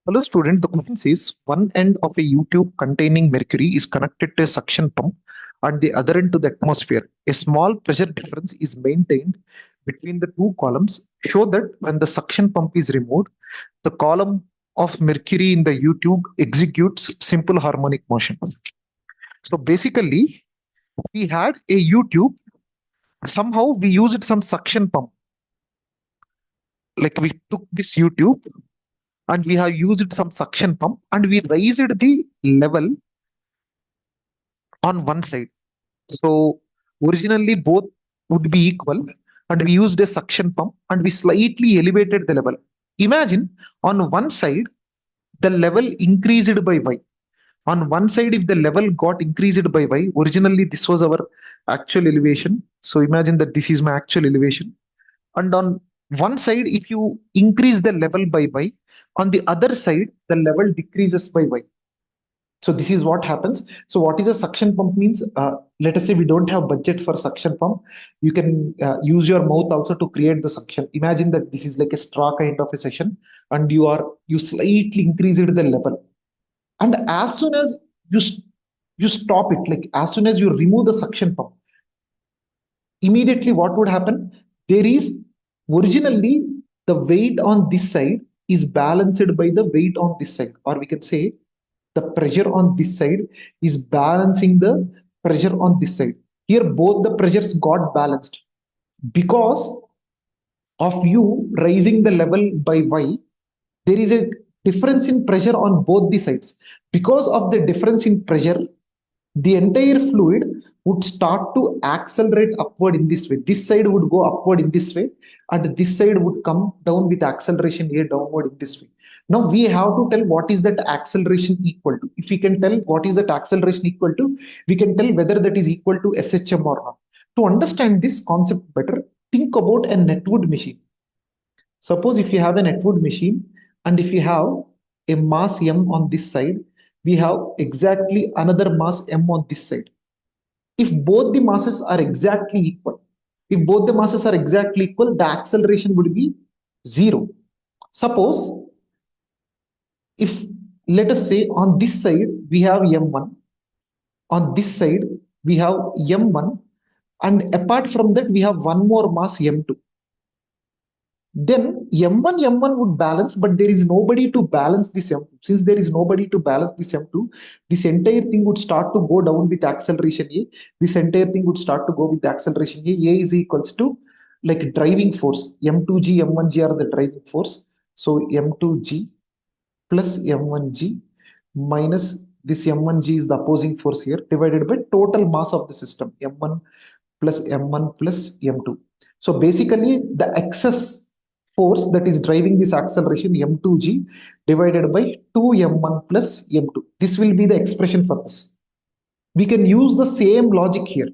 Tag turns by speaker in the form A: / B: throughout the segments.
A: Hello student, the question says one end of a U-tube containing mercury is connected to a suction pump and the other end to the atmosphere. A small pressure difference is maintained between the two columns. Show that when the suction pump is removed, the column of mercury in the U-tube executes simple harmonic motion. So basically, we had a U-tube. Somehow we used some suction pump. Like we took this U-tube and we have used some suction pump and we raised the level on one side. So originally both would be equal and we used a suction pump and we slightly elevated the level. Imagine on one side the level increased by y. On one side if the level got increased by y, originally this was our actual elevation. So imagine that this is my actual elevation. And on one side if you increase the level by y, on the other side the level decreases by y. So this is what happens. So what is a suction pump means? Let us say we don't have budget for suction pump. You can use your mouth also to create the suction. Imagine that this is like a straw kind of a session, and you slightly increased the level. And as soon as you stop it, like as soon as you remove the suction pump, immediately what would happen? There is originally the weight on this side is balanced by the weight on this side, or we can say the pressure on this side is balancing the pressure on this side. Here both the pressures got balanced because of you raising the level by y. There is a difference in pressure on both the sides. Because of the difference in pressure, the entire fluid would start to accelerate upward in this way. This side would go upward in this way, and this side would come down with acceleration here downward in this way. Now we have to tell what is that acceleration equal to. If we can tell what is that acceleration equal to, we can tell whether that is equal to SHM or not. To understand this concept better, think about a netwood machine. Suppose if you have a netwood machine and if you have a mass M on this side, we have exactly another mass M on this side. If both the masses are exactly equal, if both the masses are exactly equal, the acceleration would be zero. Suppose if let us say on this side we have M1, on this side we have M1, and apart from that we have one more mass M2. Then M1 would balance, but there is nobody to balance this M2. Since there is nobody to balance this M2, this entire thing would start to go down with acceleration A. This entire thing would start to go with acceleration A. A is equals to like driving force. M2G, M1G are the driving force. So M2G plus M1G minus this M1G is the opposing force here, divided by total mass of the system, M1 plus M2. So basically the excess force that is driving this acceleration M2G divided by 2M1 plus M2. This will be the expression for this. We can use the same logic here.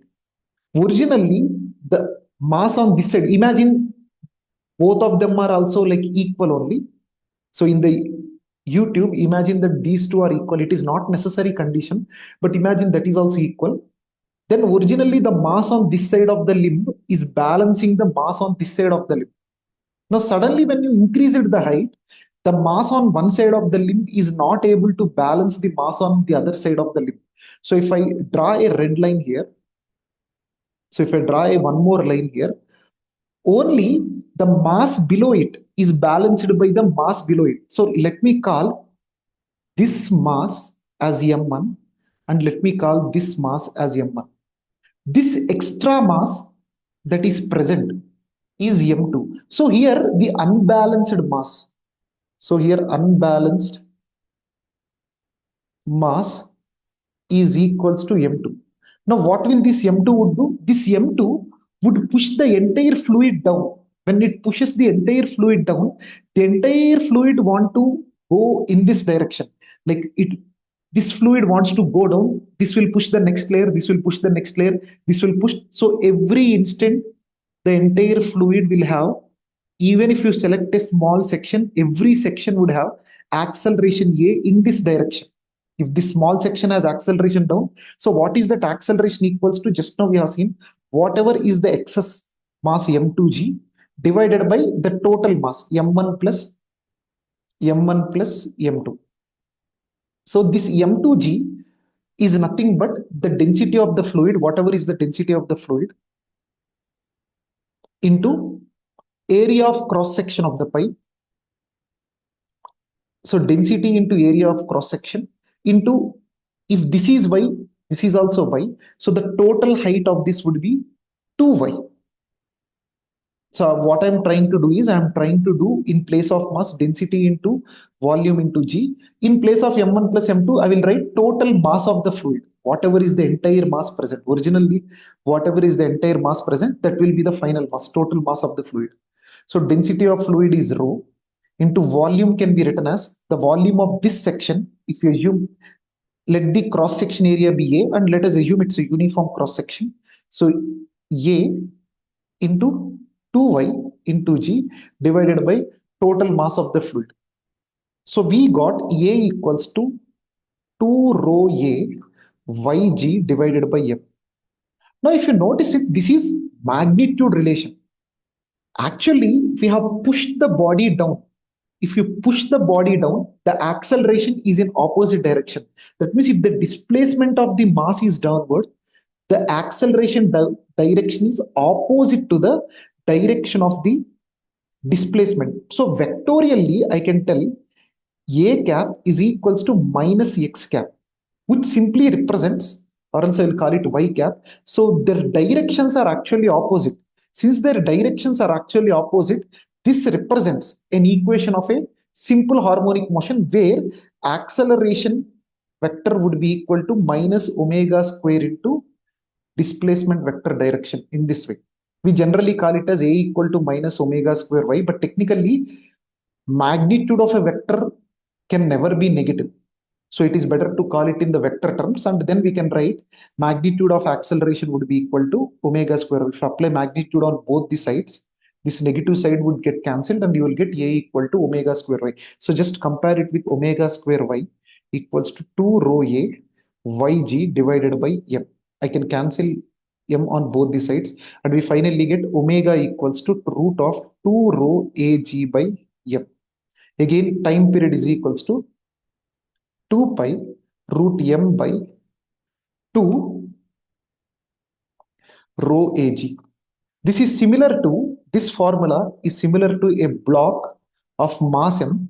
A: Originally, the mass on this side, imagine both of them are also like equal only. So in the U-tube, imagine that these two are equal. It is not necessary condition, but imagine that is also equal. Then originally the mass on this side of the limb is balancing the mass on this side of the limb. Now suddenly when you increase it the height, the mass on one side of the limb is not able to balance the mass on the other side of the limb. So if I draw a red line here, so if I draw a one more line here, only the mass below it is balanced by the mass below it. So let me call this mass as M1 and let me call this mass as M1. This extra mass that is present is M2. So here the unbalanced mass. So here unbalanced mass is equals to M2. Now what will this M2 would do? This M2 would push the entire fluid down. When it pushes the entire fluid down, the entire fluid want to go in this direction. Like this fluid wants to go down. This will push the next layer. This will push the next layer. This will push. So every instant, the entire fluid will have, even if you select a small section, every section would have acceleration A in this direction. If this small section has acceleration down, so what is that acceleration equals to? Just now we have seen whatever is the excess mass M2G divided by the total mass M1 plus m1 plus m2. So this m2g is nothing but the density of the fluid, whatever is the density of the fluid, into area of cross section of the pipe. So density into area of cross section into, if this is y, this is also y. So the total height of this would be 2y. So what I'm trying to do is I'm trying to do, in place of mass, density into volume into G. In place of M1 plus M2, I will write total mass of the fluid. Whatever is the entire mass present. Originally, whatever is the entire mass present, that will be the final mass, total mass of the fluid. So density of fluid is rho into volume can be written as the volume of this section. If you assume, let the cross section area be A, and let us assume it's a uniform cross section. So A into 2y into G divided by total mass of the fluid. So we got A equals to 2 rho A yg divided by M. Now if you notice it, this is magnitude relation. Actually, we have pushed the body down. If you push the body down, the acceleration is in opposite direction. That means if the displacement of the mass is downward, the acceleration direction is opposite to the direction of the displacement. So vectorially, I can tell a cap is equals to minus x cap, which simply represents, or else I will call it y cap. So their directions are actually opposite. Since their directions are actually opposite, this represents an equation of a simple harmonic motion where acceleration vector would be equal to minus omega square into displacement vector direction in this way. We generally call it as a equal to minus omega square y, but technically magnitude of a vector can never be negative. So it is better to call it in the vector terms, and then we can write magnitude of acceleration would be equal to omega square. If you apply magnitude on both the sides, this negative side would get cancelled and you will get a equal to omega square y. So just compare it with omega square y equals to 2 rho a yg divided by m. I can cancel m on both the sides and we finally get omega equals to root of 2 rho ag by m. Again, time period is equals to 2 pi root m by 2 rho ag. This is similar to, this formula is similar to a block of mass m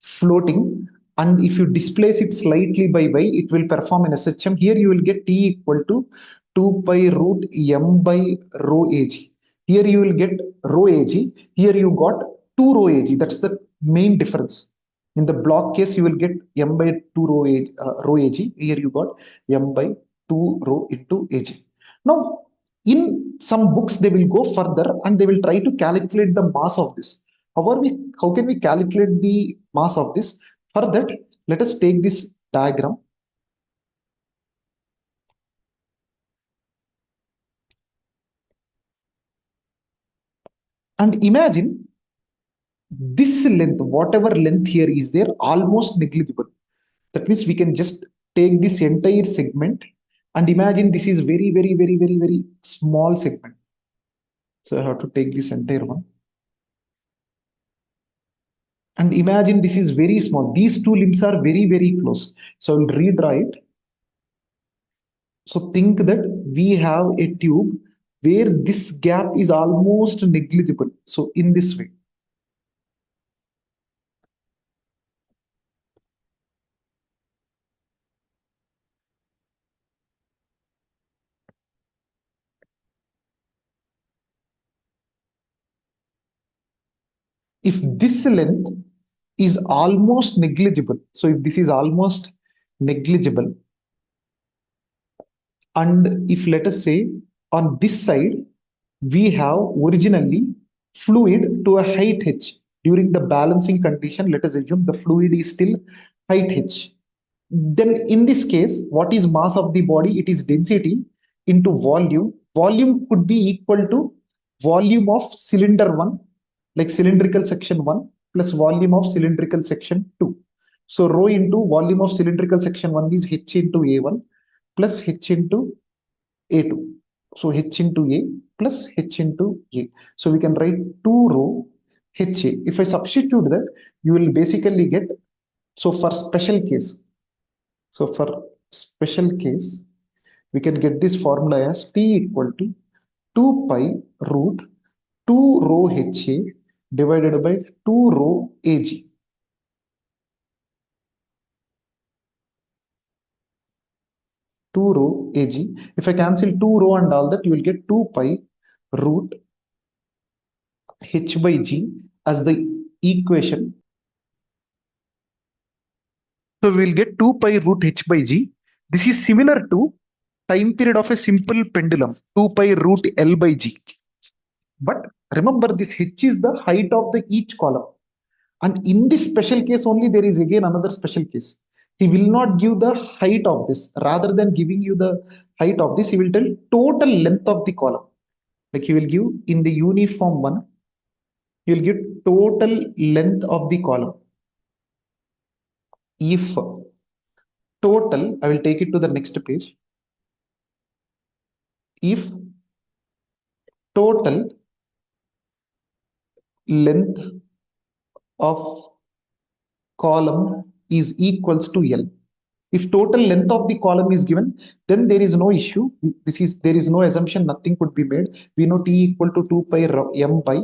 A: floating, and if you displace it slightly by y, it will perform an SHM. Here you will get T equal to 2 pi root m by rho ag. Here you will get rho ag. Here you got 2 rho ag. That's the main difference. In the block case, you will get m by 2 rho ag. Here you got m by 2 rho into ag. Now, in some books, they will go further and they will try to calculate the mass of this. How can we calculate the mass of this? For that, let us take this diagram. And imagine this length, whatever length here is there, almost negligible. That means we can just take this entire segment and imagine this is very, very, very, very, very small segment. So I have to take this entire one. And imagine this is very small. These two limbs are very, very close. So I'll redraw it. So think that we have a tube where this gap is almost negligible. So in this way. If this length is almost negligible, so if this is almost negligible, and if let us say on this side, we have originally fluid to a height h. During the balancing condition, let us assume the fluid is still height h. Then in this case, what is mass of the body? It is density into volume. Volume could be equal to volume of cylinder 1, like cylindrical section 1, plus volume of cylindrical section 2. So rho into volume of cylindrical section 1 is h into a1 plus h into a2. So h into a plus h into a. So we can write 2 rho HA. If I substitute that, you will basically get, so for special case, so for special case, we can get this formula as T equal to 2 pi root 2 rho HA divided by 2 rho AG. 2 rho AG. If I cancel 2 rho and all that, you will get 2 pi root H by G as the equation. So we will get 2 pi root H by G. This is similar to time period of a simple pendulum, 2 pi root L by G. But remember, this H is the height of the each column. And in this special case only, there is again another special case. He will not give the height of this. Rather than giving you the height of this, he will tell total length of the column. Like he will give in the uniform one, he will give total length of the column. If total, I will take it to the next page. If total length of column is equals to L. If total length of the column is given, then there is no issue. There is no assumption, nothing could be made. We know T equal to 2 pi M by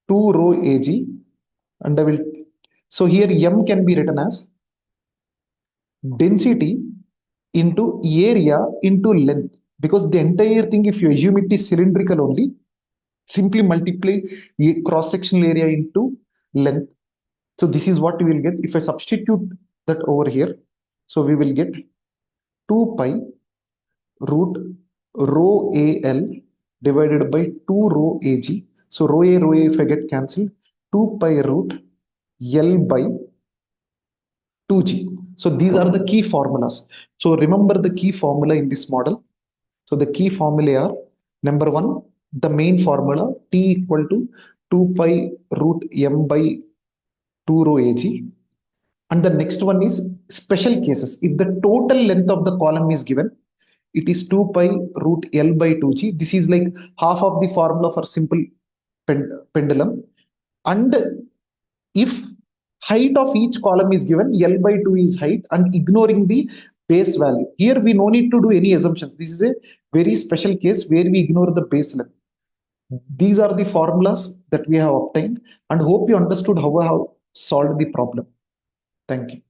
A: 2 rho AG. And I will, so here M can be written as density into area into length. Because the entire thing, if you assume it is cylindrical only, simply multiply cross-sectional area into length. So this is what we will get if I substitute that over here. So we will get 2 pi root rho AL divided by 2 rho AG. So rho A if I get cancelled, 2 pi root L by 2G. So these are the key formulas. So remember the key formula in this model. So the key formulae are, number one, the main formula T equal to 2 pi root M by 2 rho AG. And the next one is special cases. If the total length of the column is given, it is 2 pi root L by 2G. This is like half of the formula for simple pendulum. And if height of each column is given, L by 2 is height, and ignoring the base value. Here we no need to do any assumptions. This is a very special case where we ignore the base length. These are the formulas that we have obtained, and hope you understood how I have solved the problem. Thank you.